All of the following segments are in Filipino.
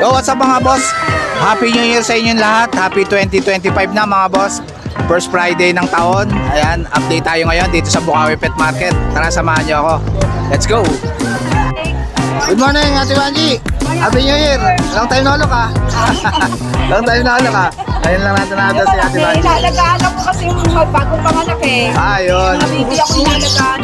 Yo, what's up mga boss? Happy New Year sa inyong lahat. Happy 2025 na mga boss. First Friday ng taon. Ayan, update tayo ngayon dito sa Bukawi Pet Market. Tara, samahan nyo ako. Let's go! Good morning, Ate Banji. Happy New Year. Long time na ulo ka. Long time na ulo ka. Ngayon lang natin nakita si Ate Banji. Inalagaan ako kasi yung bagong panganak eh. Ayun. Hindi ako inalagaan.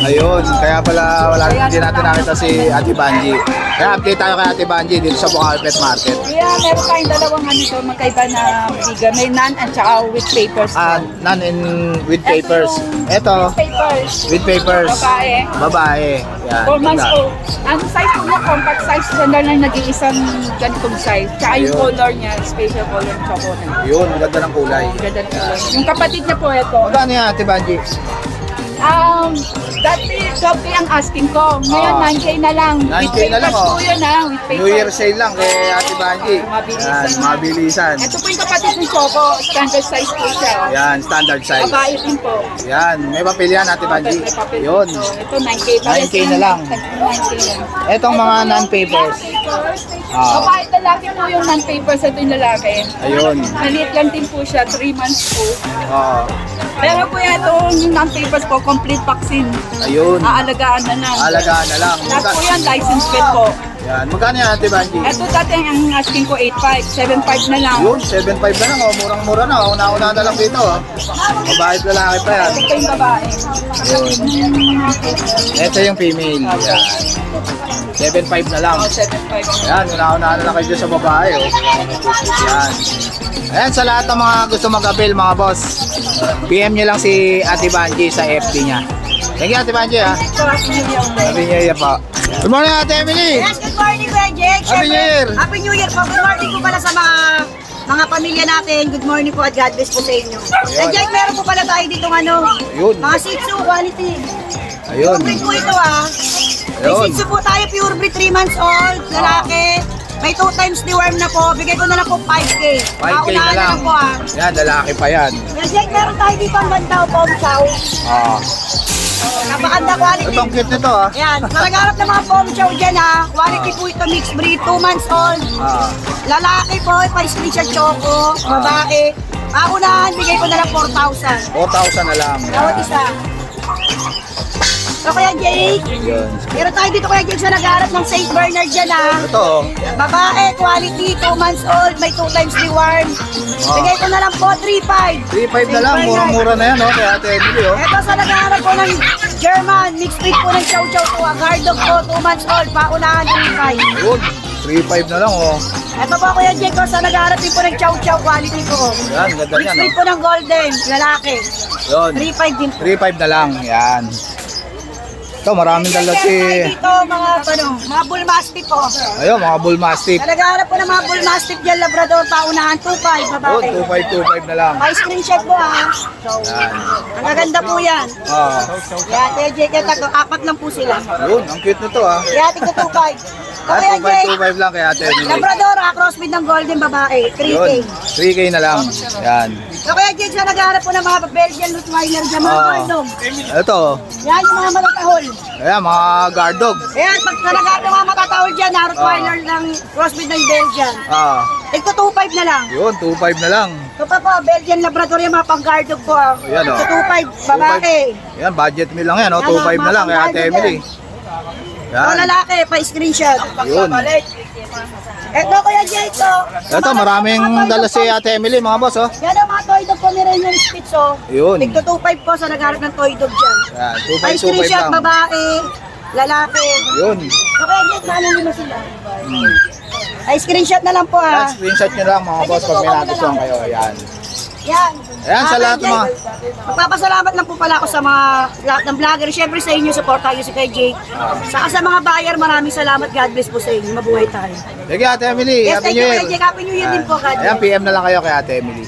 Ayun, kaya pala hindi natin nakita si Ate Banji. Kaya update tayo kay Ate Banji dito sa Bukawi Pet Market. Kaya meron tayong dalawang ito, magkaiba na biga. May non at saka with papers. None in with papers. Ito, Papers. with papers. Babae. Babae. Yan. 4 months ganda. old. Ang size po niya, compact size. Sandal lang nag-iisang ganitong size. Tsaka yung Ayun. color niya, special color chocolate. Yun, ganda ng kulay. Ganda ng color. Yung kapatid niya po ito. Magkano yan, Ate Banji? Dati 12K ang asking ko. Ngayon 9K na lang. 9K with na lang, papers oh. po yun with papers. New Year sale lang kay Ate Banji. Mabilisan. Yan, mabilisan. Ito po yung kapatid ng Choco. Standard size po siya. Yan, standard size. Babae din po. Yan, may papilyan Ate Banji. May papel Yun. po. Ito 9K. 9K na lang. 9K lang. Etong mga non-papers. Ah. Babae at lalaki po yung non-papers. Ito yung lalaki. Ayun. Maliit lang din po siya. 3 months po. Oo. Pero po yung non-papers po, complete vaccine. Ayun. Aalagaan na lang. Alagaan na lang. Lahat po yan, license pet po. Yan, magkano yan Ate Banji? Ito dati ang asking ko 8.5, 7.5 na lang. Yun, 7.5 na lang, oh. Murang-mura na, oh. Una-una na lang dito, oh. Babae at lalaki pa yan. Ito yung babae. Yun. Ito yung female. Yan. 7.5 na lang. Oh, 7.5. Yan, una-una na lang kayo dyan sa babae, oh. Yan. Ayan, sa lahat ng mga gusto mag-avail, mga boss, PM nyo lang si Ate Banji sa FB niya. Thank you, Ate Banji, ha. Ito Happy New Year ulit. Happy New Year po. Good morning, Ate Emily. Yes, good morning, Kuya Jake. Happy New Year. Happy New Year po. Good morning po pala sa mga pamilya natin. Good morning po at God bless po sa inyo. Kuya Jake, meron po pala tayo dito Yun. mga Shih Tzu quality. Ayun. Pure breed po ito May Ayun. Shih Tzu po tayo, pure breed, 3 months old, lalaki. May 2 times deworm na po. Bigay ko na lang po 5K. 5K na lang. po Yan, lalaki pa yan. Kuya Jake, meron tayo dito ang ganda po, chow. Ah. Napakanda quality. Ito ang cute nito, ha. Ayan, nalagarap ng mga pom chow dyan Quality po ito, mixed breed, 2 months old. Ah. Lalaki po, pa-screenshot choco, babae. Paunahan, bigay ko na lang 4,000. 4,000 na lang. Bawat isa. So Kuya Jake, Yun. meron tayo dito Kuya Jake sa nagharap ng St. Bernard dyan Ito, oh. Babae, quality, 2 months old, may 2 times deworm. Bigay ko na lang po, 3,500. 3.5 na lang. Murang-mura na yan, oh. Kay Ate Emily, oh. Ito sa nagharap po ng German, mixed breed po ng chow chow po. Guard dog po, 2 months old, paunahan, 3,500. Yun. 3.5 na lang, oh. Ito po Kuya Jake, sa nagharap din po ng chow chow quality po. Yan, ganda Mixed yan, breed oh. po ng golden, lalaki. Yun. 3,500 din po. 3.5 na lang. Yan. Ito, maraming dala si... Dito mga bull mastiff po. Ayun, mga bull mastiff. Naghahanap po ng mga bull mastiff dyan, Labrador, paunahan, 2,500, babae. Yun, 2.5 na lang. May screenshot po Yan. Ang gaganda po yan. Ah. Yan, Kuya Jake, apat lang po sila. Yun, ang cute nito, ah. Yan, tigto 2,500. Ah, Kuya Jake, 2.5 lang kay Ate Emily. Labrador, crossbreed ng golden babae, 3K. Yun, 3K na lang. Yan. So Kuya Jake, sa naghahanap po ng mga Belgian Rottweiler dyan, mga Ah. gardog. Ito, Yan, yung mga matatahol. ayan, mga guard dog. Ayan, pag naghahanap ng mga matatahol dyan, Rottweiler ng crossbreed ng Belgian. Ah, Tigto 2,500 na lang. yun, 2.5 na lang. Ito pa po, Belgian Labrador yung mga pang-guardog po. Ayan, oh. Ito 2,500, babae. Yan, budget meal lang yan, oh. Yan, 2.5 na lang kay Ate mga Emily. O Yan, lalaki, pa-screenshot. yun. Ito Kuya Jake, to. Ito, maraming dala si Ate Emily, mga boss, oh. Yan ang mga toy dog Pomeranian Spitz, oh. Yun. Tigto 2,500 po sa nagharap ng toy dog dyan. Yan, 2.5 Pa-screenshot, lang. babae, lalaki. Yun. So Kuya Jake, malulima sila. Pa-screenshot na lang po, Yan, ha. screenshot nyo lang, mga boss, pag may nagustuhan kayo. Yan. Yan. Ayan, sa lahat ng mga... Magpapasalamat lang po pala ako sa lahat ng vlogger. Siyempre sa inyo, support tayo si Kuya Jake. Saka sa mga buyer, maraming salamat. God bless po sa inyo. Mabuhay tayo. Sige, Ate Emily, Yes, Happy thank New you Year. Kuya Jake. Happy New Year din po, God Ayan, bless. PM na lang kayo kay Ate Emily.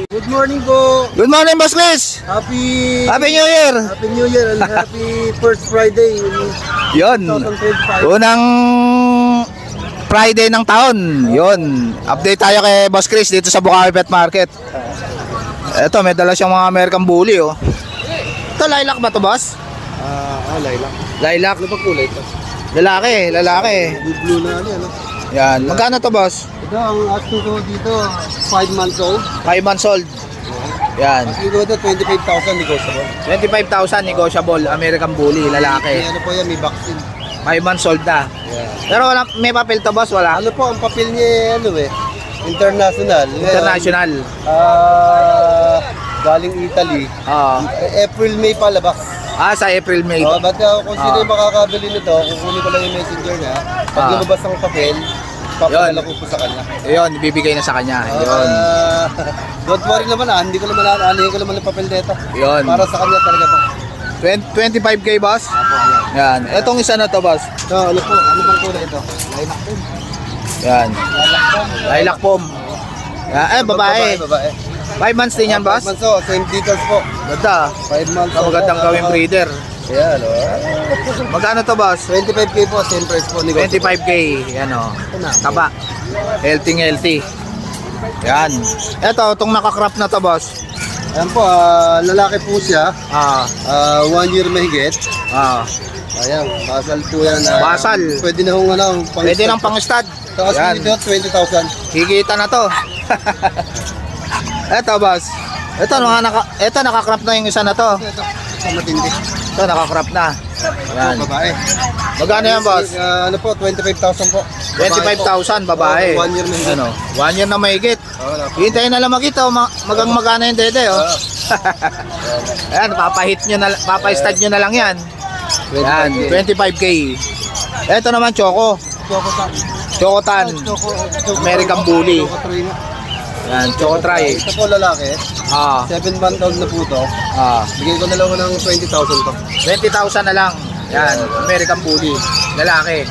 Good morning po. Good morning, Boss Chris! Happy Happy New Year! Happy New Year and happy first Friday Yun, 2025. unang Friday ng taon. Yun, update tayo kay Boss Chris dito sa Bukawi Pet Market. Ito, may dala siyang mga American Bully, oh. Ito, lilac ba to, boss? Lilac. Lilac. Ano ba kulay ito? Lalaki, lalaki. Blue na ano. Yan. Magkano to, boss? Ito, ang asking ko dito, 5 months old. 5 months old. Yan. Asking ko dito, 25,000 negotiable. 25,000 negotiable. American Bully, lalaki. Ano po yan, may vaccine. 5 months old na. Yeah. Pero wala, may papel to, boss? Wala? Ano po, ang papel niya, ano international. International. Galing Italy. April, May palabas. Sa April, May. Ba't kung sino yung makakabili nito, kukunin ko lang yung messenger niya. Pag lumabas ang papel, papadala ko po sa kanya. Yun, ibibigay na sa kanya. Yun. Don't worry naman hindi ko naman aanihin ko naman ang papel dito. Yun. Para sa kanya talaga to. 25k, boss? Yan. Etong isa na to, boss. So, ano po? Ano bang kulay ito? Lilac po. Yan. Lilac pom. Yan. Babae. Babae. 5 months din yan, boss? 5 months so, same details po. Ganda. 5 months. Magandang gawing breeder. Ayan, Magkano to, boss? 25k po, same price po. 25k. Yan, taba. Healthy. Yan. Eto, itong nakakrap na to, boss. Ayan po, lalaki po siya. 1 year mahigit. Ayan, basal po yan. Basal. Pwede na hong Pwede nang pang-stud. Tapos Yan. dito, 20,000. Kikita na to. Eto, boss. Ito nakakrap na yung isa na to. Ito, matindi. Ito, nakakrap na. Yan. Babae. Magkano yan, boss? Ano po, 25,000 po. 25,000 babae. 1 year na higit. 1 year na mahigit. Hintayin na lang magito, magana yung dede, Ayan, papahit-stud nyo na lang yan. Yan, 25k. Ito naman, Choco. Chocotan. American Bully. Yan, Choco Try. Ito po lalaki. 7 month old na po to. Bigay ko na lang ng 20,000 to. 20,000 na lang. Yan, American Bully. Lalaki.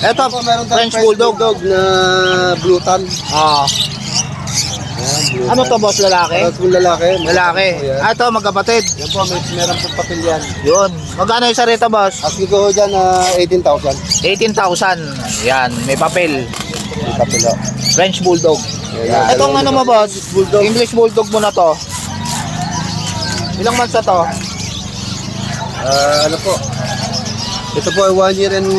Ito, Meron tayong French Bulldog. na blue tan. Ano to, boss? Lalaki? Ito lalaki. Lalaki. Ito, magkapatid. Yan po, meron po papel yan. Yun. Magkano isa rito, boss? Asking ko dyan 18,000. 18,000. Yan, may papel. May papel o. French Bulldog. Yan. Itong ano mo, boss? English Bulldog mo na to. Ilang months na to? Ano po? Ito po ay 1 year and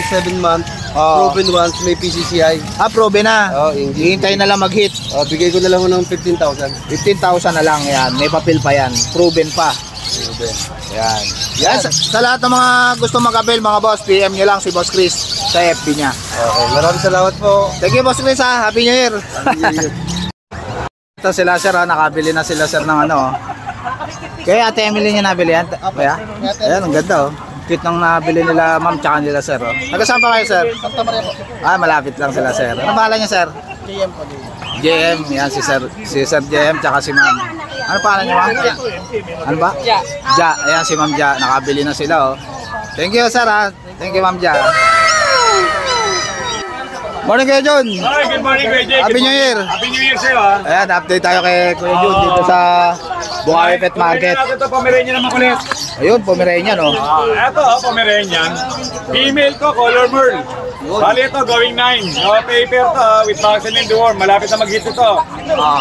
7 months. Proven once, may PCCI. Proven na. English. Hihintay na lang mag-hit. Bigay ko na lang ng 15,000. 15,000 na lang yan. May papel pa yan. Proven pa. Proven. Yan. Yan. Sa lahat ng mga gusto mag-avail, mga boss, PM nyo lang si Boss Chris sa FB niya. Okay, maraming salamat po. Thank you, Boss Chris, ha. Happy New Year. Ito sila, sir, nakabili na sila, sir, ng ano. Kaya Ate Emily niya nabili yan. Kaya? Ayan, ang ganda, Cute nang nabili nila, ma'am, tsaka nila, sir. Taga-saan pa kayo, sir? Santa Maria po. Malapit lang sila, sir. Ano pangalan niya, sir? JM po. JM, yan si Sir JM tsaka si Ma'am. Ano pangalan niyo, ma'am? Ano ba? Ja. Ayan si Ma'am Ja, nakabili na sila, Thank you, sir, ha. Thank you, Ma'am Ja. Morning, Kuya Jun. Hi, good morning, Kuya Jay. Happy New Year. Happy New Year sa'yo, ha. Ayan, update tayo kay Kuya Jun dito sa Bukawi Pet Market. Ito ito, Pomeranian na makulit. Ayun, Pomeranian, Ito, Pomeranian. Female to, color merle. Bali ito, going 9. Paper to, with vaccine and deworm. Malapit na mag-hit ito.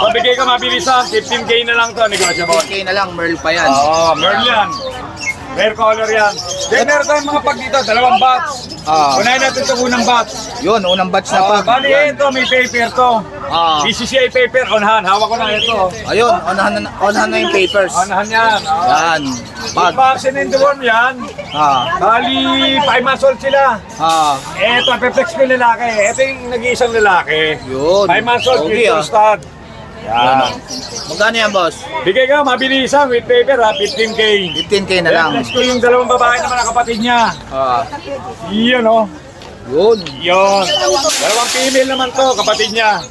Pabigay ka mabilisan, 15K na lang to, negotiable. Okay na lang, Merl pa yan. Merle yan. Rare color yan. Then meron tayong mga pag dito, 2 bats. Unahin natin ito unang bats. Yun, unang batch na pa. Bali ito, may paper to. BCCI paper, on hand. Hawak ko na ito. Ayun, onahan na yung papers. On hand yan. Yan. With vaccine and deworm yan. Bali, 5 months old sila. Eto, perplex ko yung lalaki. Ito yung nag-iisang lalaki. Yun. 5 months old, Okay, future stud. Yan. Magkano yan, boss? Bigay ka, mabilisan with paper, 15K. 15K na lang. Perplex ko yung 2 babae naman na kapatid niya. Yun, Yun. Yun. 2 female naman to, kapatid niya.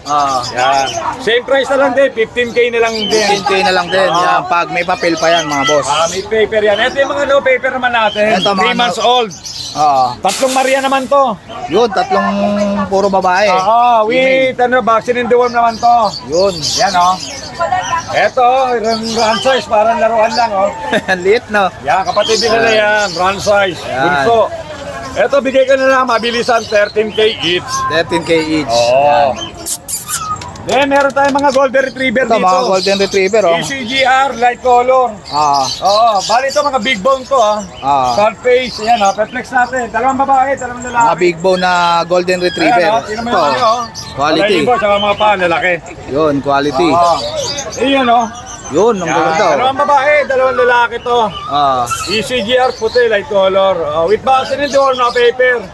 Yan. Same price na lang din, 15K na lang din. 15K na lang din. Yan, pag may papel pa yan, mga boss. May paper yan. Ito yung mga no paper naman natin. Ito, mga 3 months old. 3 Maria naman to. Yun, 3 puro babae. With vaccine and deworm naman to. Yun. Yan, Ito, run size, parang laruan lang, Ang liit, no? Yan, kapatid din nila yan, run size. Yan. Bunso. Ito, bigay ko na lang, mabilisan, 13K each. 13K each. Oo. Yan. Meron tayong mga golden retriever Ito, dito. mga golden retriever, oh. ECGR, light color. Oo, bali ito mga big bone to Star face, ayan perplex natin. Dalawang babae, dalawang lalaki. Mga big bone na golden retriever. Ayan, tingnan mo Ito, yung quality. Libo, tsaka mga pa, lalaki. Yun, quality. Iyan Yun, ang ganda. dalawang babae, dalawang lalaki to. ECGR puti, light color. With vaccine and door, no paper.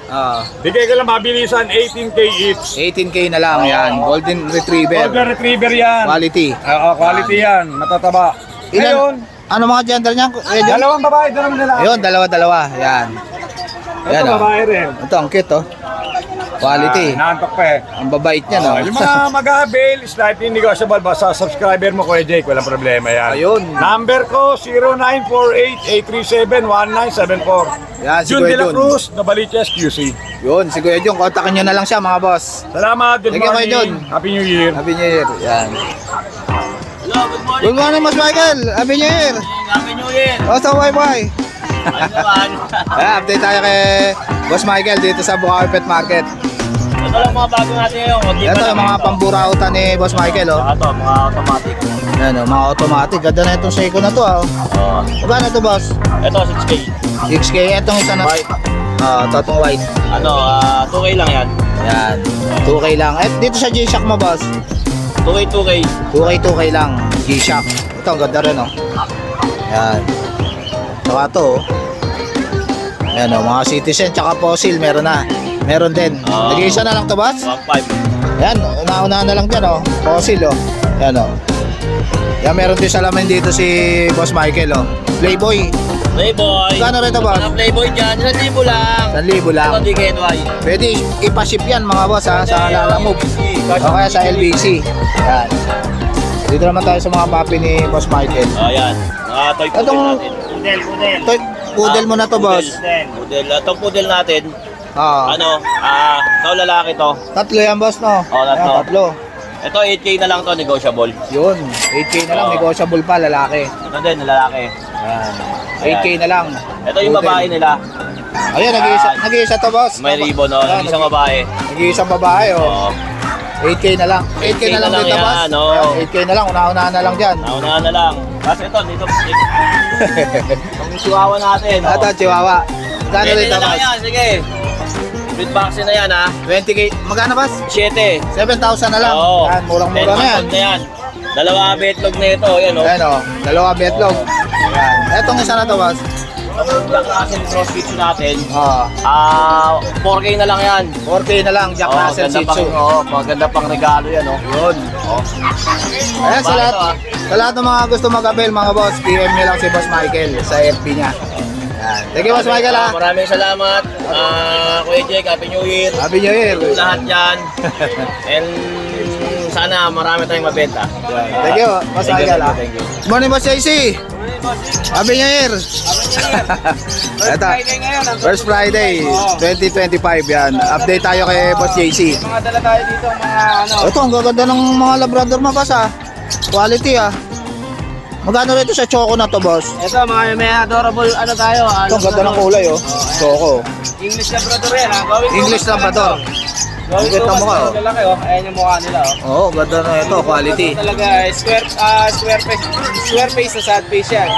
Bigay ko lang mabilisan, 18K each. 18K na lang, yan. Golden retriever. Golden retriever yan. Quality. Quality yan, matataba. Ngayon, Ano mga gender niyan? dalawang babae, dalawang lalaki. Ayun, dalawa-dalawa. Yan. Ito Yan, babae rin. Ito, ang cute, oh. Quality. Naantok pa eh. Ang babait niya, no? Yung mga mag-avail, slightly negotiable. Basta subscriber mo, Kuya Jake, walang problema yan. Ayun. Number ko, 0948-837-1974. Yan, si Jun Kuya de la Jun. Cruz, Nabaliches, QC. Yun, si Kuya Jun. Kontakin nyo na lang siya, mga boss. Salamat, good Thank you, Kuya Jun. morning. Happy New Year. Happy New Year. Yan. Good morning, Mas Michael. Happy New Year. Happy New Year! O, so, bye-bye. Ano? Update tayo kay Boss Michael dito sa Bukawi Pet Market. Ito lang mga bago natin ngayon. Ito yung mga pamburautan ni Boss Michael, oh. Ito, mga automatic. Yan, oh, mga automatic. Ganda na itong Seiko na to, oh. Magkano to, boss? Ito, 6K. 6K. Itong isa na. White. Ito, itong white. 2K lang yan. Yan. 2K lang. Dito sa G-Shock mo, boss. 2K. 2K lang. G-Shock. Ito, ang ganda rin, oh. Yan. Saka to, oh. Yan, oh. Mga Citizen, tsaka Fossil, meron na. Meron din. Nag-iisa na lang to, boss? 1.5. Yan, una-una na lang dyan, oh. Fossil, oh. Yan, oh. Yan, meron din salamin dito si Boss Michael, oh. Playboy. Playboy. Magkano rin ito, boss? Ang Playboy dyan, 1,000 lang. 1,000 lang. Ito, DKNY. Pwede ipaship yan, mga boss, ha, sa Lalamove. O kaya sa LBC. Yan. Dito naman tayo sa mga papi ni Boss Michael. Yan. Mga toy poodle Itong- natin. Poodle. Ito, poodle mo na to, boss. Poodle. Itong poodle natin, Ah. ito lalaki to. Tatlo yan, boss, no? Oo, tatlo. Ayan, tatlo. Ito, 8K na lang to, negotiable. Yun, 8K na lang, negotiable pa, lalaki. Ito din, lalaki. Yan. 8K na lang. Ito yung Poodle. babae nila. Ayun, nag-iisa to, boss. May ribbon, no? Ayan, Isang babae. Nag-iisang babae, oh. Oo. 8K na lang. 8K na lang dito, boss. yan, oo. Ayan, 8K na lang, una-una na lang dyan. Naunahan na lang. Kasi ito, dito. Itong chihuahua natin. Ito, Chihuahua. Magkano Pwede rito, na lang boss? yan, sige. Split vaccine na yan, ha? 20K. Magkano, boss? 7. 7,000 na lang. Oo. Yan, murang-mura na yan. 10 na yan. Dalawa betlog na ito, yan, oh. Ayan, oh. Dalawa betlog. Yan. Etong isa na to, boss. Ang Jack Russell Cross Shih Tzu natin, Ah, 4K na lang yan. 4K na lang, Jack Russell Shih Tzu. Maganda pang regalo yan, oh. Yun. Ayan, sa lahat, sa lahat ng mga gusto mag-avail, mga boss, PM nyo lang si Boss Michael sa FB niya. Yan. Thank you, Boss Michael, ha. Maraming salamat. Kuya Jake, Happy New Year. Happy New Year. Lahat yan. And sana marami tayong mabenta. Thank you, Boss Michael, ha. Thank you. Good morning, Boss JC. Happy New Year. Ito, First Friday, 2025 yan. Update tayo kay Boss JC. Mga dala tayo dito, mga ano. Ito, ang gaganda ng mga Labrador, mga boss, ha. Quality, ha. Magkano rito sa choco na to, boss? Ito, mga may adorable ano tayo. Ito, ang ganda ng kulay, oh. Choco. English Labrador yan, ha? Gawin English Labrador. Ang Gawin ganda ko mo ka, oh. lalaki, oh. Ayan yung mukha nila, oh. Oo, ganda na ito, quality. Ito talaga, square face sa sad face yan.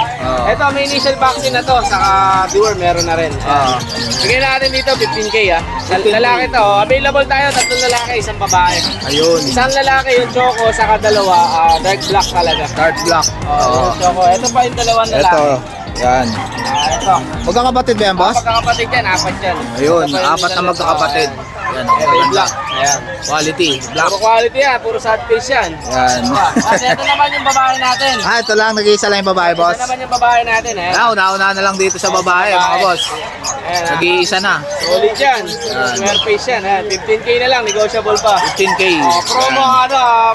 Ito, may initial vaccine na to, saka deworm meron na rin. Bigyan natin dito 15K, ha. 15K. Lalaki to, oh. Available tayo, 3 lalaki, 1 babae. Ayun. Isang lalaki yung choco, saka dalawa, dark black talaga. Dark black. Yung choco. Ito pa yung dalawang lalaki. Ito. Yan. Ito. Magkakapatid ba yan, boss? Magkakapatid yan, 4 yan. Ayun, Ito pa yung 4 na magkakapatid. Yan, Ito yung ganda. black. Ayan. Quality. Black. Puro quality yan, puro sad face yan. Yan. Kasi ito naman yung babae natin. Ito lang, nag-iisa lang yung babae, boss. Ito naman yung babae natin, eh. Una na lang dito sa babae, mga boss. Ayan, ha. Nag-iisa na. Solid yan. Square face yan, ha. 15K na lang, negotiable pa. 15K. Promo,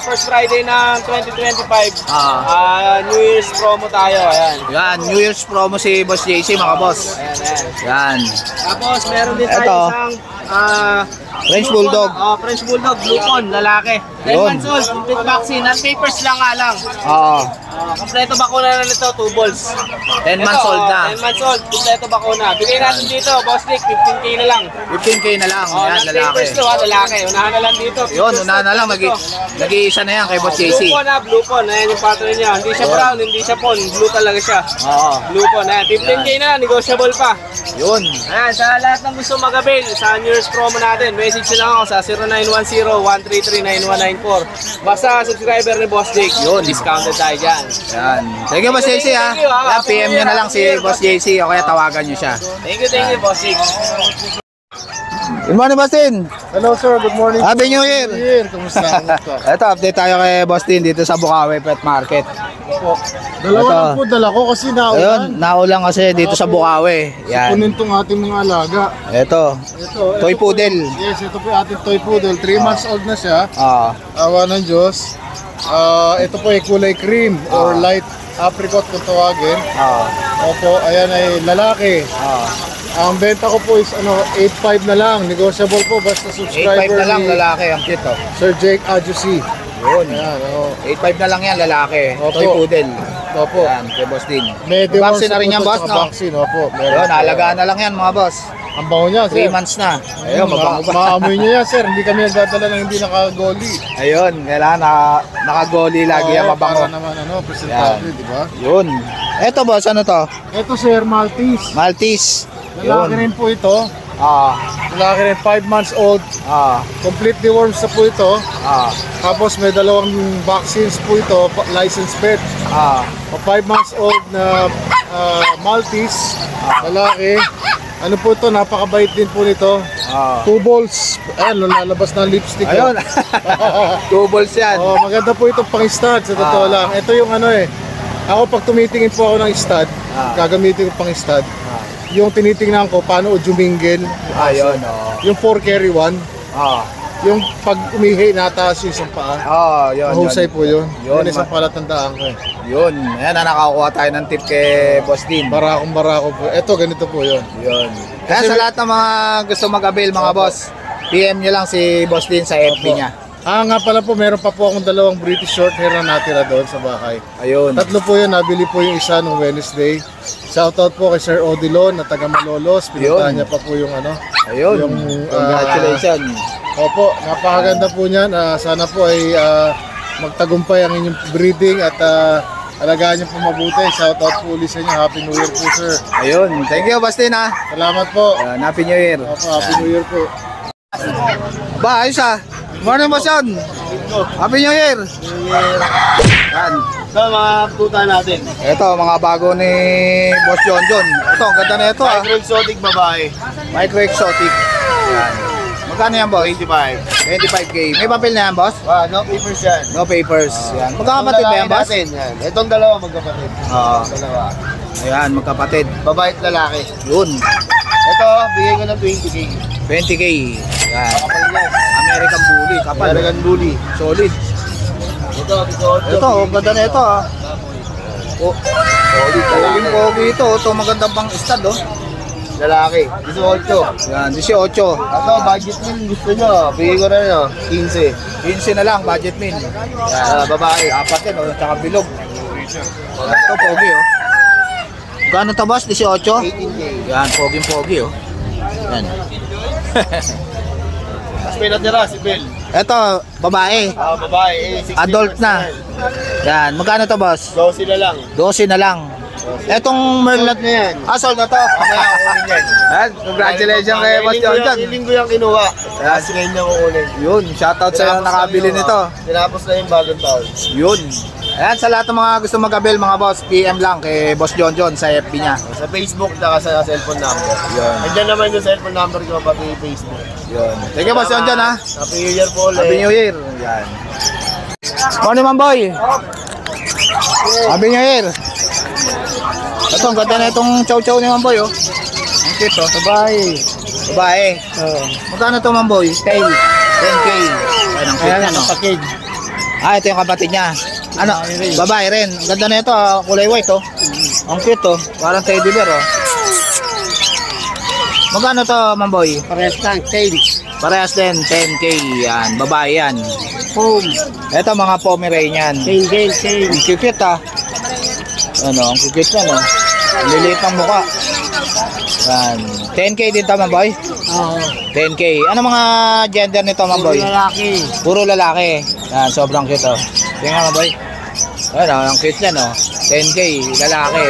first Friday ng 2025. Ah. New Year's promo tayo, ayan. Yan, New Year's promo si Boss JC, mga boss. Ayan, ayan. Yan. Tapos, meron din tayo Ito. isang French Bulldog. French Bulldog, Blue Con, lalaki. 9 Yun. months old, complete vaccine. Non-papers lang nga lang. Oo. Kompleto bakuna na nito, 2 balls. 10 months old na. 10 months old, kompleto bakuna. Bigay natin dito, Boss Nick, 15K na lang. 15K na lang. Oh, Yan, lalaki. papers to ha, lalaki. Unahan na lang dito. Yun, unahan na lang. Nag-iisa na yan kay Boss JC. Blue pon ha, blue pon. Ayan yung pattern niya. Hindi siya brown, hindi siya pon. Blue talaga siya. Oo. Blue pon. Ayan, 15K na lang, negotiable pa. Yun. Ayan, sa lahat ng gusto mag-avail, sa New Year's promo natin, message nyo lang ako sa 0910-133-9194. Basta subscriber ni Boss Jake, yun, discounted tayo dyan. Yan. Thank you, Boss JC ha. Yan, PM nyo na lang si Boss JC o kaya tawagan nyo siya. Thank you, Boss Jake. Good morning, Boss Tin. Hello sir, good morning. Happy New Year. Kumusta? Ito, update tayo kay Boss Tin dito sa Bukawi Pet Market. Dalawa Ito. lang po, dala ko kasi Ayun, naulan. naulang kasi dito sa Bukawi. Yan. Kunin tong ating mga alaga. Ito. Ito, Toy ito po- poodle. Yes, ito po yung ating toy poodle. 3 months old na siya. Ah, Awa ng Diyos. Ito po ay kulay cream or light apricot kung tawagin. Opo, ayan ay lalaki. Ang benta ko po is 8.5 na lang. Negotiable po basta 8.5 subscriber na lang ni lalaki ang cute oh. Sir Jake Adjusi. Yun. Ayan, 8.5 na lang yan lalaki. Opo. Toy poodle. Opo. Yan, kay Boss Tin. May Vaccine na rin yan, boss, no? Vaccine, opo. Yun, alagaan na lang yan mga boss. Ang bango niya, 3 sir. months na. Ayun, mabango pa. Maamoy niya yan, sir. Hindi kami nagdadala ng hindi nakagoli. Ayun, kailangan nakagoli lagi yan, mabango. Para naman, presentable, di ba? Yun. Eto boss, ano to? Ito, sir, Maltese. Maltese. Lalaki rin po ito. Ah, Lalaki rin, 5 months old. Complete deworms na po ito. Tapos may dalawang vaccines po ito, licensed pet. 5 months old na Maltese, lalaki. Ano po ito, napakabait din po nito. 2 balls. Ayan, lalabas ng lipstick. Ayun. 2 balls yan. Oh, maganda po itong pang-stud, sa totoo lang. Ito yung ako pag tumitingin po ako ng stud, gagamitin ko pang-stud. Yung tinitingnan ko, paano jumingle. Ayun, Yung 4 carry 1. Yung pag umihi, nataas yung isang paa. Yun. Mahusay po yun. Yun, Yun isang palatandaan ko. Yun. Ayan, nakakuha tayo ng tip kay Boss Din. Barako po. Ito, ganito po yun. Yun. Kaya sa lahat ng mga gusto mag-avail mga boss, PM nyo lang si Boss Din sa FB niya. Nga pala po, meron pa po akong dalawang British short hair na natira doon sa bahay. Ayun. 3 po yun, nabili po yung isa nung Wednesday. Shoutout po kay Sir Odilon na taga Malolos. Pinuntahan niya pa po yung Ayun. yung, Congratulations. Opo, napakaganda po niyan. Sana po ay magtagumpay ang inyong breeding at alagaan niyo po mabuti. Shoutout po ulit sa inyo. Happy New Year po, sir. Ayun. Thank you, Boss Din ha. Salamat po. Happy New Year. Opo, Happy New Year po. Ba, ayos ah. Morning, Boss John. Happy New Year. Yan. Ito mga puta natin. Ito, mga bago ni Boss John. Ito, ang ganda na ito ah. Exotic babae. Micro Exotic. Yan. Magkano yan, boss? 25K. May papel na yan, boss? No papers yan. No papers. Yan. Magkakapatid ba yan, boss? Yan. Itong dalawa magkapatid. Oo. Dalawa. Ayan, magkapatid. Babae at lalaki. Yun. Ito, bigay ko ng 20K. 20K. Yan. Kapal yan. American Bully. Kapal. American Bully. Solid. Ito, ang ganda na ito ah. Solid. Pogi ito. Ito, magandang pang stud oh. Lalaki. 18. Yan, 18. Ito, budget min. Gusto nyo. Bigay ko na 15. 15 na lang, budget min. Babae. Apat yan oh, tsaka bilog. Ito, pogi oh. Gano'n to, boss? 18? 18K. Yan, pogi oh. Yan. Tapos may natira si Bel. Ito, babae. Babae. 16 Adult na. Yan, magkano to, boss? 12 na lang. 12 na lang. Etong merlot na yan. sold na to. Mamaya kukunin yan. Yan, congratulations kay Boss John. Hiling ko yung kinuha. Kasi ngayon niya kukunin. Yun, shoutout sa nakabili nito. Tinapos na yung bagong taon. Yun. Ayan, sa lahat ng mga gusto mag-avail mga boss, PM lang kay Boss John sa FB niya. Sa Facebook at sa cellphone number. Yun. Andiyan naman yung cellphone number ko pati yung Facebook. Yun. Thank you, Boss John ha. Happy New Year po ulit. Happy New Year. Yan. Morning, man boy. Happy New Year. Ito, ang ganda na itong chow-chow ni Mamboy, oh. Ang cute, oh. Babae. Magkano to, Mamboy? 10K. Ayan, ang cute niya, no? Ito yung kapatid niya. Ano? Babae rin. Ang ganda na ito, ah. Kulay white, oh. Ang cute, oh. Parang teddy bear, oh. Magkano to, Mamboy? Parehas lang, 10. Parehas din, 10K. Yan, babae yan. Home. Ito, mga Pomeranian. 10. Ang cute, ah. Ano, ang cute niya, no? Liliit ng mukha. Yan. 10K din to, Mamboy? Oo. 10K. Ano mga gender nito, Mamboy? Lalaki. Puro lalaki. Yan, sobrang cute, oh. Tingnan, Mamboy. Ano, ang cute niya, no? 10K, lalaki.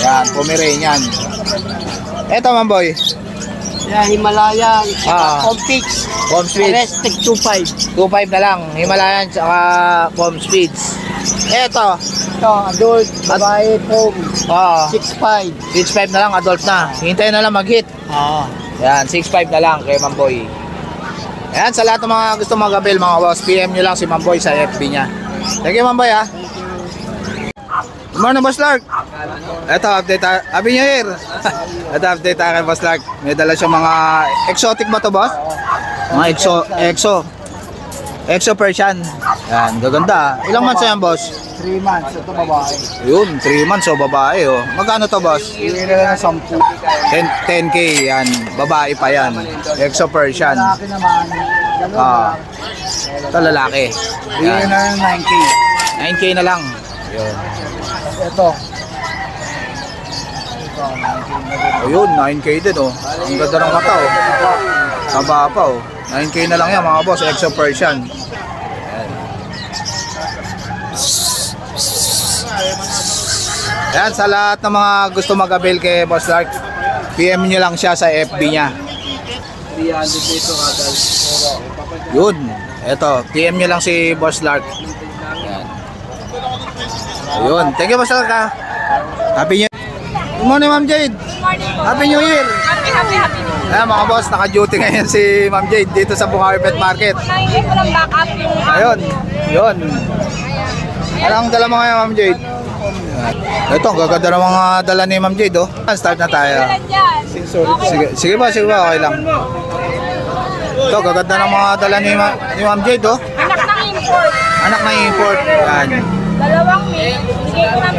Yan, Pomeranian. Eto, Mamboy. Yan, Himalayan. Compix. Palm Speeds. Restic 2.5. 2.5 na lang. Himalayan, tsaka Palm Speeds. Eto. Ito, adult, babae, home. 6.5. 6.5 na lang, adult na. Hintayin na lang mag-hit. Oo. Yan, 6.5 na lang kay Mamboy. Ayan, sa lahat ng mga gusto mag-avail, mga boss, PM nyo lang si Mamboy sa FB niya. Thank you, Mamboy, ha. Good morning, Boss Lark. Ito, update tayo. Happy New Year. Ito, update tayo kay Boss Lark. May dala siya mga exotic ba to, boss? Mga exo Persian. Yan, gaganda. Ilang months yan, boss? 3 months. Ito, babae. Yun, 3 months, so babae, oh. Magkano to, boss? Iwi na lang 10. 10K, yan. Babae pa yan. Exo Persian. Lalaki naman. Ah. Ito, lalaki. Iwi Yan. na lang 9K. 9K na lang. Yun. Ito. Ayun, 9K din, oh. Ang ganda ng mata, oh. Taba pa, oh. 9K na lang yan, mga boss. Exo Persian. Yan. Yan, sa lahat ng mga gusto mag-avail kay Boss Lark, PM nyo lang siya sa FB niya. 300 peso kada. Yun. Eto, PM nyo lang si Boss Lark. Yan. Ayun. Thank you, Boss Lark, ha. Happy New Year. Good morning, Ma'am Jade. Happy New Year. Happy New Year. Ayan, mga boss, naka-duty ngayon si Ma'am Jade dito sa Bukawi Pet Market. Nahingi ko lang backup yung Ayun. Yun. Anong dala mo ngayon, Ma'am Jade? Ito, ang gaganda ng mga dala ni Ma'am Jade, oh. Start na tayo. dyan. Sige ba, okay lang. Ito, gaganda ng mga dala ni Ma'am Jade, oh. Anak ng import. Anak na import. Yan. Dalawang mil. Bigay ko ng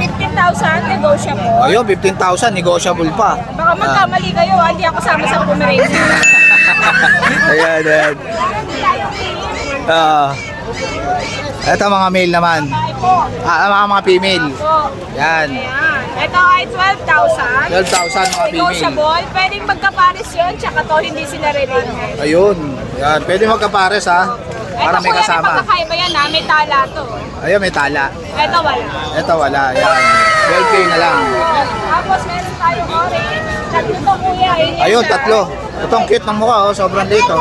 15,000 negotiable. Ayun, 15,000, negotiable pa. Baka magkamali kayo, hindi ako sama sa Pomeranian. Ayan. Ito mga male naman. Mga female. So, Yan. ayan. Ito ay 12,000. 12,000 mga female. Negotiable. Pwedeng magkapares yun, tsaka to hindi sila re-ring. Ayun. Yan. Pwede magkapares, ha. Para may Ito kasama. pagkakaiba yan ha, may tala to. Ayun, may tala. Ito wala. Ito wala. Yan. 12K na lang. Tapos meron tayong orange. Tatlo to kuya. Ayun, tatlo. Itong cute ng mukha, oh. Sobrang dito.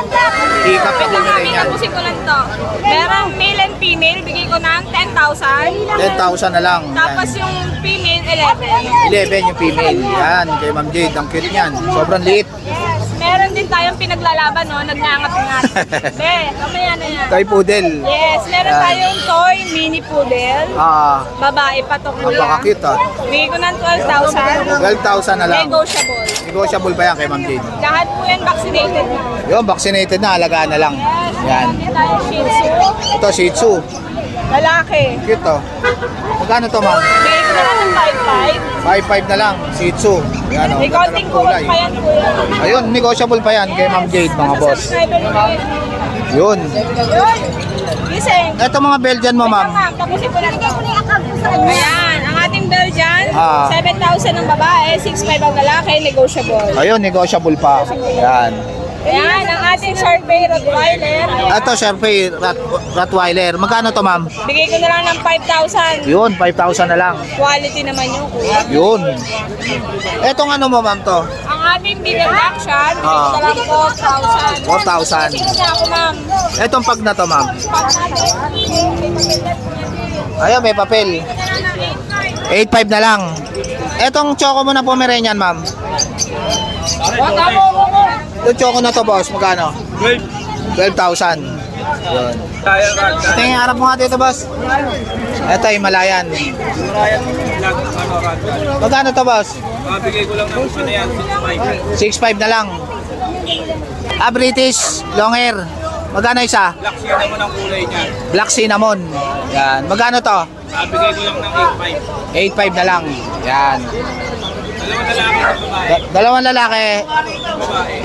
Ikap na Namin, yan. tapusin ko lang to. Merong male and female, bigay ko ng 10,000. 10,000 na lang. Tapos Yan. yung female, 11. 11 yung female. Yan. Kay Ma'am Jade. Ang cute niyan. Sobrang liit. Yes. Meron din tayong pinaglalaban, no? Nagngangat-ngat. Be, kamaya na yan. Toy poodle. Yes, meron Yan. tayong toy mini poodle. Babae pa to kuya. Napaka-cute, ha. Bigay ko ng 12,000. 12,000 na lang. Negotiable. Negotiable pa yan kay Ma'am Jade. Lahat po yan vaccinated na. Yun, vaccinated na. Alagaan na lang. Yes, Yan. meron din tayong Shih Tzu. Ito, Shih Tzu. Lalaki. Cute, oh. Magkano to, ma'am? Bigay ko na lang ng 5,500. 5,500 na lang. Shih Tzu. Yan, oh. May Ganda konting ng kuhot kulay. pa yan, kuya. Ayun, negotiable pa yan kay Ma'am Jade, mga Basta boss. subscriber nyo yun. Yun. Yun. Gising. Ito mga Belgian mo, ma'am. Tapusin ko lang. Ayan, ang ating Belgian, 7,000 ng babae, 6,500 ang lalaki, negotiable. Ayun, negotiable pa. Yan. Ayan, ang ating Sharpei Rottweiler. Ito, syempre, Rottweiler. Magkano to, ma'am? Bigay ko na lang ng 5,000. Yun, 5,000 na lang. Quality naman yun, kuya. Yun. Etong ano mo, ma'am, to? Ang ating bigger action, bigay ko na lang 4,000. 4,000. Sige na ako, ma'am. Etong pag na to, ma'am. Pag natin, Ayun, may papel. 8,500 na lang. Etong choco mo na Pomeranian, ma'am. Yung choco na to, boss, magkano? 12,000. Yun. Tingin harap mo nga dito, boss. Ito, Himalayan. Magkano to, boss? Bigay ko lang ng ano yan, 6,500 na lang. British, long hair. Magkano isa? Black cinnamon ang kulay niya. Black cinnamon. Yan. Magkano to? Bigay ko lang ng 8,500 na lang. Yan. 8.5. 2 lalaki at babae. Dalawang lalaki,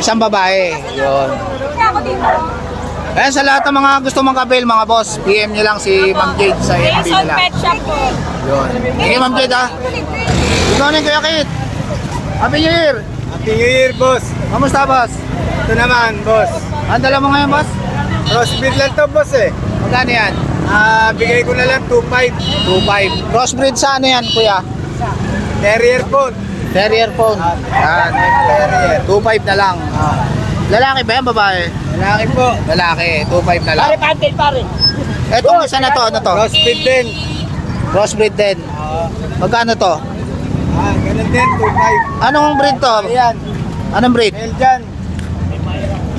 isang babae. Yun. Ayan, sa lahat ng mga gusto mong kabel, mga boss, PM nyo lang si Ma'am Jade sa FB Jason nila. Pet Shop po. Yun. Sige, Ma'am Jade, ha. Good morning, Kuya Kit. Happy New Year. Happy New Year, boss. Kamusta, boss? Ito naman, boss. Ang dala mo ngayon, boss? Crossbreed lang to, boss eh. Magkano yan? Bigay ko na lang 2.5. 2.5. Crossbreed sa ano yan, Kuya? Terrier po. Terrier phone. Yan. 2.5 na lang. Lalaki ba yan, babae? Lalaki po. Lalaki, 2.5 na lang. Pare, pantel, pare. Etong isa na to, ano to? Crossbreed din. Crossbreed din. Magkano to? Ganun din, 2.5. Anong breed to? Ayan, Anong breed? Belgian.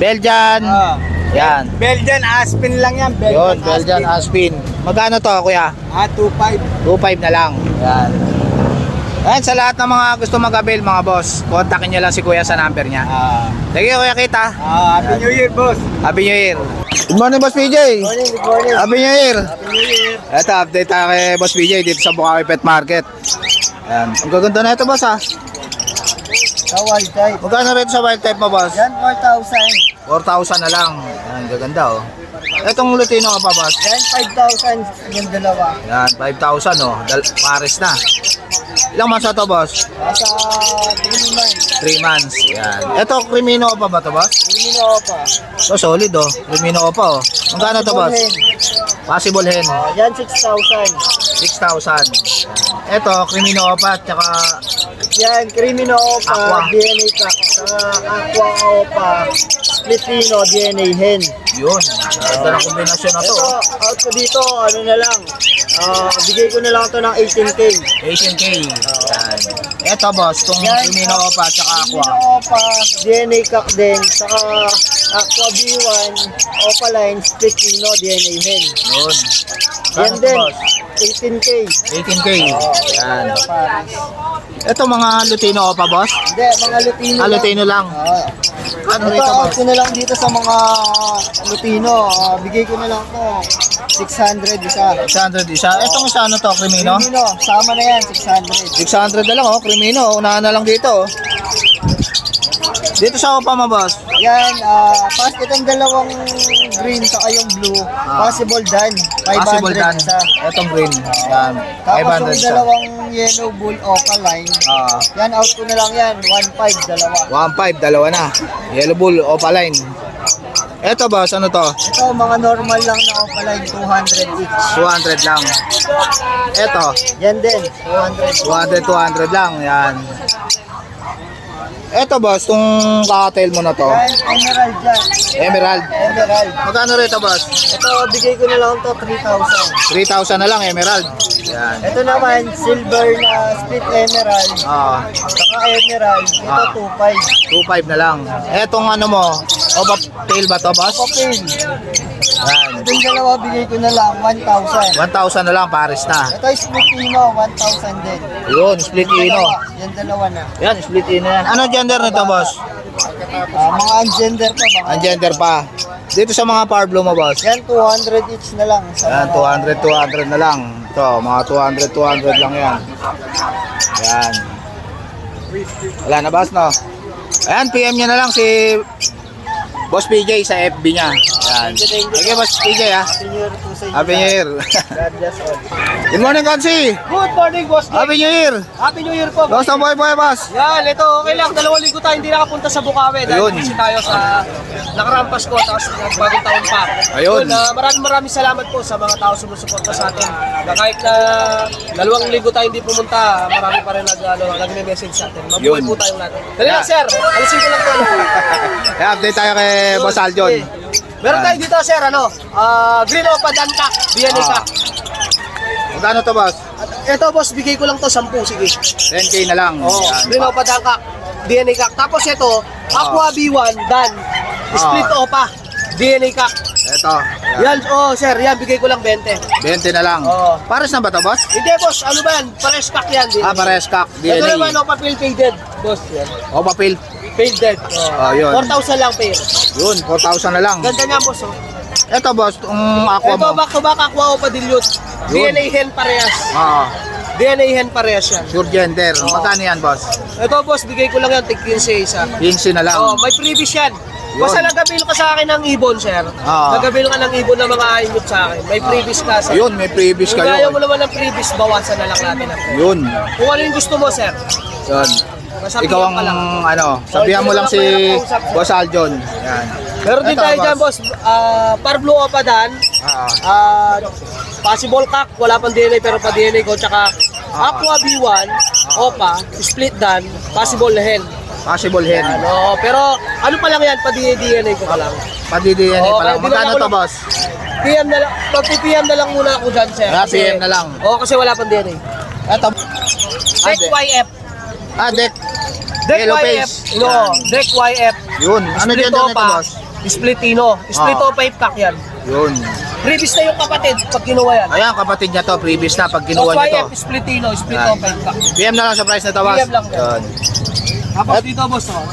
Belgian. Yan. Belgian Aspen lang yan. Yun, Belgian Aspin. Magkano to, Kuya? 2.5. 2.5 na lang. Yan. Ayan, sa lahat ng mga gusto mag-avail, mga boss, kontakin nyo lang si Kuya sa number niya. Sige, Kuya Kita. Happy New Year, boss. Happy New Year. Good morning, Boss PJ. Good morning. Happy New Year. Happy New Year. Ito, update tayo kay Boss PJ dito sa Bukawi Pet Market. Ayan. Ang gaganda na ito, boss, ha? Sa wild type. Magkano rito sa wild type mo, boss? Yan, 4,000. 4,000 na lang. Ayan, gaganda, oh. Itong Lutino ka pa, boss? Yan, 5,000 yung dalawa. Yan, 5,000, oh. Pares na. Ilang months na to, boss? Nasa 3 months. 3 months. Yan. Ito, Crimino pa ba to, boss? Hindi na pa. So, solid, oh. Crimino pa, oh. Magkano to, boss? Possible hen. Yan, 6,000. 6,000. Ito, Crimino pa, tsaka Yan, Crimino Opa, Aqua. DNA Cock. Aqua Opa, Filipino, DNA Hen. yun. Ganda ng kombinasyon na to. Ito, out ko dito, ano na lang. Bigay ko na lang ito ng 18K. 18K. Yan. Ito, boss, itong Crimino pa, tsaka Aqua. Crimino Opa, DNA Cock din, saka Aqua B1, Opa Line, Filipino, DNA Hen. Yun. Yan Kano to, din, boss? 18K. 18K. Yan. Ito mga Lutino pa, boss? Hindi, mga Lutino lang. Lutino lang. Ano Ito, rito, out boss? ko na lang dito sa mga Lutino. Bigay ko na lang ito. 600 isa. 600 isa. Itong isa ano to, Crimino? Crimino, sama na yan, 600. 600 na lang, oh. Crimino. Unahan na lang dito, oh. Dito sa Opa mo, boss? Yan, pas itong dalawang green sa yung blue, possible done. 500 Possible done. isa. Itong green. Yan. Tapos 500 yung isa. dalawang yellow bull Opa line, yan out ko na lang yan, 1.5 dalawa. 1.5, dalawa na. Yellow Bull, Opaline. Ito, boss, ano to? Ito, mga normal lang na Opa line, 200 each. 200 lang. Ito, Yan din, 200. 200 lang. Yan. Ito, boss, itong kakatail mo na to. Yan, emerald dyan. Emerald. Emerald. Magkano rito, boss? Ito, bigay ko na lang ito, 3,000. 3,000 na lang, Emerald. Yan. Ito naman, silver na split emerald. Saka emerald, ito 2.5. 2.5 na lang. Etong ano mo, Opa tail ba to, boss? Popin. Yan. Itong dalawa, bigay ko na lang, 1,000. 1,000 na lang, pares na. Ito is split ino, 1,000 din. Yun, split ino. Yan dalawa na. Yan, split ino yan. Ano gender nito, boss? Mga ungender pa ba? Ang gender pa. Dito sa mga power blue mo, boss? Yan, 200 each na lang. Yan, 200 na lang. Ito, mga 200 lang yan. Yan. Wala na, boss, no? Ayan, PM nyo na lang si Boss PJ sa FB niya. Yan. Okay, Boss PJ, ha? Senior to sa inyo. Happy New Year. God bless all. Good morning, Kansi. Good morning, boss. Happy New Year. Happy New Year po. Boss, ang boy, boss. Yan, ito, okay lang. 2 linggo tayo hindi nakapunta sa Bukawi. Ayun. Dahil busy tayo sa nakarampas ko, tapos bagong taon pa. Ayun. Maraming salamat po sa mga tao sumusuporta sa atin. Na kahit na 2 linggo tayo hindi pumunta, marami pa rin nag-message sa atin. Mabuhay Yun. po tayong lahat. Dali lang, sir. Alisin ko lang po. Update tayo kay Boss Aljon. Okay. Meron tayo dito, sir, Green Opa Dantak, DNA Cock. Magkano to, boss? Ito, boss, bigay ko lang to 10, sige. 10K na lang. Oh, Yan. Green Opa Dantak, DNA Cock. Tapos ito, Aqua B1, Dan, Split Opa, DNA Cock. Ito. Yan, sir, yan, bigay ko lang 20. 20 na lang. Oo. Pares na ba to, boss? Hindi, boss, ano ba yan? Pares cock yan. Pares cock. Ito DNA. naman, Opa Pill Faded, boss, yan. Opa Pill. Faded. Yun. 4,000 lang pair. Yun, 4,000 na lang. Ganda niya, boss, Ito, boss, itong aqua Ito, mo. back to back Aqua Opa Dilute. Yun. DNA Hen parehas. DNA hen parehas yan. Sure gender. Magkano yan, boss? Ito boss, bigay ko lang yan, tig 15 isa. 15 na lang. Oh, may previous yan. Yun. Basta nagabil ka sa akin ng ibon, sir. Nagabil ka ng ibon na mga imot sa akin. May previous ka, sir. Yun, may previous Kung kayo. ayaw mo naman ng previous, bawasan na lang natin. Yun. Kung ano yung gusto mo, sir. Yun. Masabihan Ikaw ang ka lang. sabihan mo lang si Kausap. Boss Aljon. Yan. Meron din Ito, tayo dyan, boss. Parblu Opadan. Possible cock, wala pang DNA pero pa DNA ko. Tsaka Aqua B1, Opa, split dan, possible hen. Possible hen. Ano, pero ano pa lang yan, pa DNA ko pa lang. Padi-DNA pa lang. kaya Magkano dinala ko to, lang- boss? PM na lang, pag-PM na lang muna ako dyan, sir. PM na lang. Oo, kasi wala pang DNA. Ito. Deck YF. Deck. Deck Yellow YF. face. No, Deck YF. Yun. Ano Split dyan nito, Opa. boss? Splitino. Split Opa yung pack yan. Yun. Previous na yung kapatid pag kinuha yan. Ayan, kapatid niya to. Previous na pag kinuha Deck niya YF, to. Splitino, Split Yan. Opa yung pack. PM na lang sa price na to, boss. PM lang. Yun. Tapos dito, boss, oh.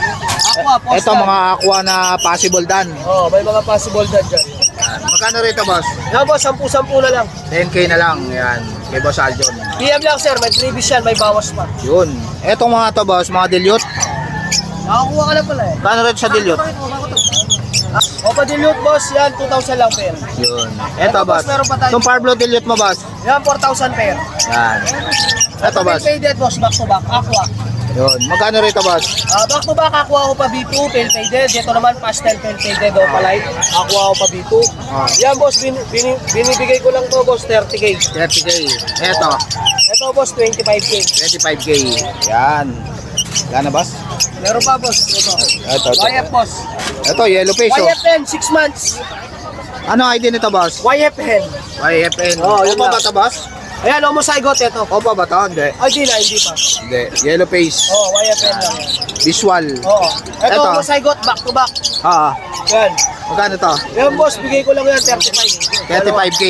Aqua, post Ito mga aqua na possible dan. Oh, may mga possible dyan dyan. Yan. Magkano rito, boss? Yan, boss, 10-10 na lang. 10k na lang. Yan. Kay Boss Aljon. PM lang, sir. May previous yan, may bawas pa. Yun. Etong mga to, boss, mga dilute. Nakakuha ka lang pala eh. Kano rito sa dilute? Opa dilute, boss, yan, 2,000 lang pair. Yun. Ito, Ito, boss. boss, meron pa tayo. Itong Parblo dilute mo, boss. Yan, 4,000 pair. Yan. Ito, boss. Faded, boss, back to back. Aqua. Yun. Magkano rito, boss? Back to back, Aqua Opa B2, pale faded. Dito naman, pastel pale faded, Opa light. Aqua Opa B2. Yan, boss, binibigay ko lang to, boss, 30K. 30k. Ito. Ito, boss, 25K. 25k. Yan. Wala na, boss? Meron pa, boss. Ito. Ito. YF, boss. Ito, yellow face, oh. YFN, 6 months. Ano ID nito, boss? YFN. YFN. Oh, yun Opa lang. ba ito, boss? Ayan, homozygote ito. Opa ba ito? Hindi. Ay, hindi pa. Hindi. Yellow face. Oh, YFN lang yan. Visual. Oo. Ito, Ito. homozygote, back to back. Ah. Yan. Magkano to? Yan, boss, bigay ko lang yan, 35. 35k.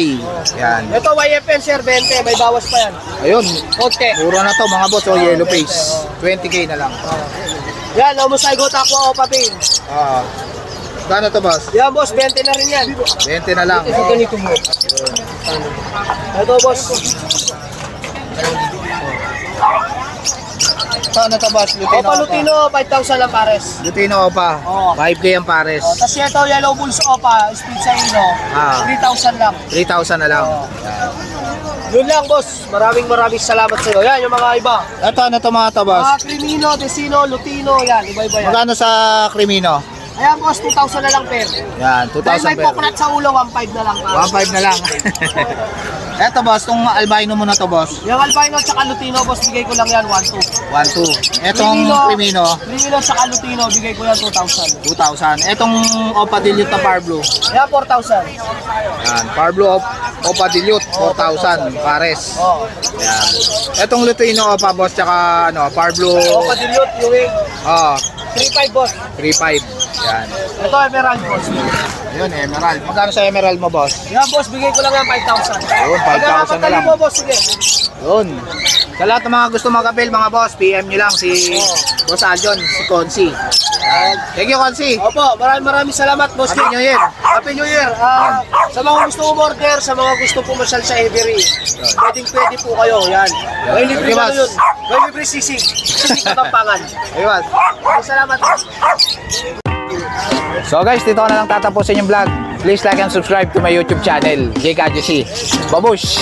Yan. Ito, YFN, sir, 20. May bawas pa yan. Ayun. Konti. Mura na to, mga boss. Oh, yellow face. 20k na lang. Yan, homozygote Aqua Opa Pain. Ah. Magkano to, boss? Yan, boss, 20 na rin yan. 20 na lang. Ito, ganito mo. Ito, boss. Ano to, boss? Lutino. Opa Lutino, 5,000 lang pares. Lutino Opa. Oo. 5k ang pares. Tapos ito, Yellow Bulls Opa, Speed sa Ino, Ah. 3,000 lang. 3,000 na lang. Yun lang, boss. Maraming sa iyo. Yan, yung mga iba. Ito, ano to mga to, boss? Mga Crimino, Desino, Lutino, yan. Iba-iba yan. Magkano sa Crimino? Ayan, boss, 2,000 na lang pair. Yan, Dahil 2,000 may per. pokrat sa ulo, 1,500 na lang. 1,500 na lang. Eto, boss, itong albino mo na to, boss. Yung albino tsaka Lutino, boss, bigay ko lang yan, 1,200. 1,200. Etong Crimino, Crimino tsaka Lutino, bigay ko yan, 2,000. 2,000. Etong Opa Dilute na Parblo. Ayan, 4,000. Yan, Parblo Opa Dilute, 4,000 pares. Oh. Yan. Etong Lutino Opa, boss, tsaka ano, Parblo. Opa Dilute, yung Ah, 3,500, boss. 3,500. Yan. Ito, Emerald, boss. Yun, Emerald. Magkano sa Emerald mo, boss? Yan, boss, bigay ko lang yan, 5,000. Yun, 5,000 na lang. mo, boss, sige. Yun. Sa lahat ng mga gusto mag-avail, mga boss, PM nyo lang si Boss Aljon, si Consi. Thank you, Consi. Opo, maraming salamat, boss. Happy New Year. Happy New Year. Sa mga gusto umorder, sa mga gusto pumasyal sa Every, pwede po kayo. Yan. May libre Thank you, ano boss. yun. May libre sisig. Sisig Katampangan. Ayun. Maraming salamat. So guys, dito ko na lang tatapusin yung vlog. Please like and subscribe to my YouTube channel, Jake Adjusi. Babush!